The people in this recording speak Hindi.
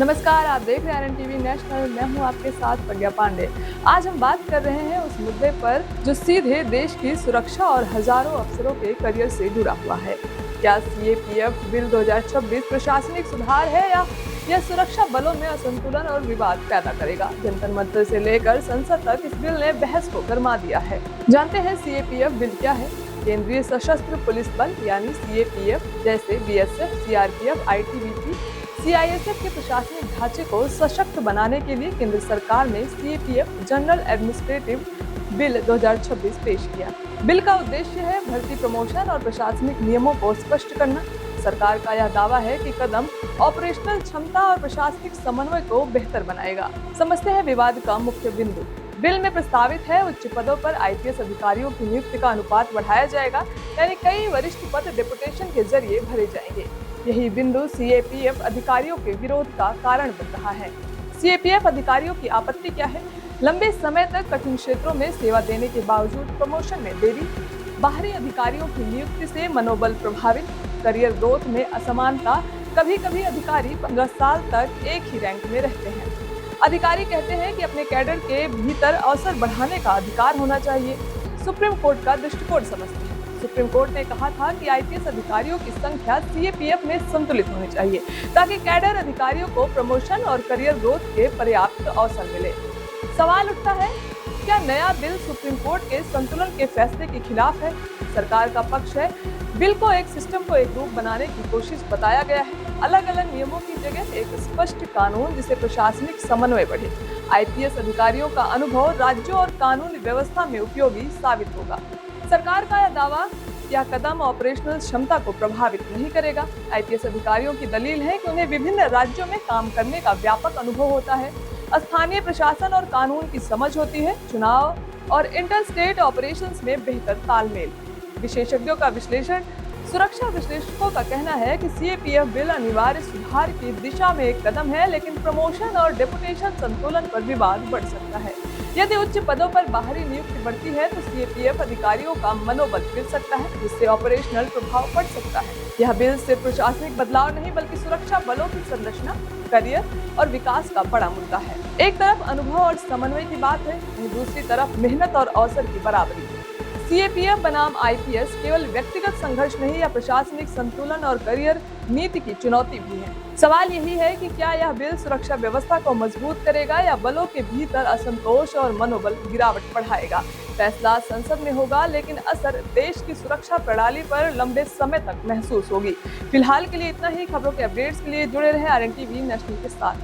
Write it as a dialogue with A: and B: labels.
A: नमस्कार, आप देख रहे हैं RNTV नेशनल। मैं हूं आपके साथ प्रज्ञा पांडे। आज हम बात कर रहे हैं उस मुद्दे पर जो सीधे देश की सुरक्षा और हजारों अफसरों के करियर से जुड़ा हुआ है। क्या CAPF बिल 2026 प्रशासनिक सुधार है या यह सुरक्षा बलों में असंतुलन और विवाद पैदा करेगा? जंतर मंतर से लेकर संसद तक इस बिल ने बहस को गरमा दिया है। जानते हैं CAPF बिल क्या है। केंद्रीय सशस्त्र पुलिस बल यानी CAPF जैसे BSF, CRPF, ITBP, CISF के प्रशासनिक ढांचे को सशक्त बनाने के लिए केंद्र सरकार ने CAPF जनरल एडमिनिस्ट्रेटिव बिल 2026 पेश किया। बिल का उद्देश्य है भर्ती, प्रमोशन और प्रशासनिक नियमों को स्पष्ट करना। सरकार का यह दावा है कि कदम ऑपरेशनल क्षमता और प्रशासनिक समन्वय को बेहतर बनाएगा। समझते हैं विवाद का मुख्य बिंदु। बिल में प्रस्तावित है उच्च पदों पर IPS अधिकारियों की नियुक्ति का अनुपात बढ़ाया जाएगा, यानी कई वरिष्ठ पद डेपुटेशन के जरिए भरे जाएंगे। यही बिंदु CAPF अधिकारियों के विरोध का कारण बन रहा है। CAPF अधिकारियों की आपत्ति क्या है? लंबे समय तक कठिन क्षेत्रों में सेवा देने के बावजूद प्रमोशन में देरी, बाहरी अधिकारियों की नियुक्ति से मनोबल प्रभावित, करियर ग्रोथ में असमानता। कभी कभी अधिकारी 15 साल तक एक ही रैंक में रहते हैं। अधिकारी कहते हैं कि अपने कैडर के भीतर अवसर बढ़ाने का अधिकार होना चाहिए। सुप्रीम कोर्ट का दृष्टिकोण समझते हैं। सुप्रीम कोर्ट ने कहा था कि IPS अधिकारियों की संख्या CAPF में संतुलित होनी चाहिए ताकि कैडर अधिकारियों को प्रमोशन और करियर ग्रोथ के पर्याप्त अवसर मिले। सवाल उठता है, क्या नया बिल सुप्रीम कोर्ट के संतुलन के फैसले के खिलाफ है? सरकार का पक्ष है बिल को एक सिस्टम को एक रूप बनाने की कोशिश बताया गया है। अलग अलग नियमों की जगह एक स्पष्ट कानून जिसे प्रशासनिक समन्वय बढ़े। IPS अधिकारियों का अनुभव राज्यों और कानून व्यवस्था में उपयोगी साबित होगा। सरकार का यह दावा, यह कदम ऑपरेशनल क्षमता को प्रभावित नहीं करेगा। IPS अधिकारियों की दलील है कि उन्हें विभिन्न राज्यों में काम करने का व्यापक अनुभव होता है, स्थानीय प्रशासन और कानून की समझ होती है, चुनाव और इंटर स्टेट ऑपरेशंस में बेहतर तालमेल। विशेषज्ञों का विश्लेषण, सुरक्षा विश्लेषकों का कहना है कि CAPF बिल अनिवार्य सुधार की दिशा में एक कदम है, लेकिन प्रमोशन और डेपुटेशन संतुलन पर विवाद बढ़ सकता है। यदि उच्च पदों पर बाहरी नियुक्ति बढ़ती है तो CAPF अधिकारियों का मनोबल गिर सकता है, जिससे ऑपरेशनल प्रभाव पड़ सकता है। यह बिल सिर्फ प्रशासनिक बदलाव नहीं बल्कि सुरक्षा बलों की संरचना, करियर और विकास का बड़ा मुद्दा है। एक तरफ अनुभव और समन्वय की बात है, वहीं दूसरी तरफ मेहनत और अवसर की बराबरी। CAPF बनाम IPS केवल व्यक्तिगत संघर्ष नहीं, या प्रशासनिक संतुलन और करियर नीति की चुनौती भी है। सवाल यही है कि क्या यह बिल सुरक्षा व्यवस्था को मजबूत करेगा या बलों के भीतर असंतोष और मनोबल गिरावट बढ़ाएगा? फैसला संसद में होगा, लेकिन असर देश की सुरक्षा प्रणाली पर लंबे समय तक महसूस होगी। फिलहाल के लिए इतना ही। खबरों के अपडेट्स के लिए जुड़े रहे RNTV नेशनल के साथ।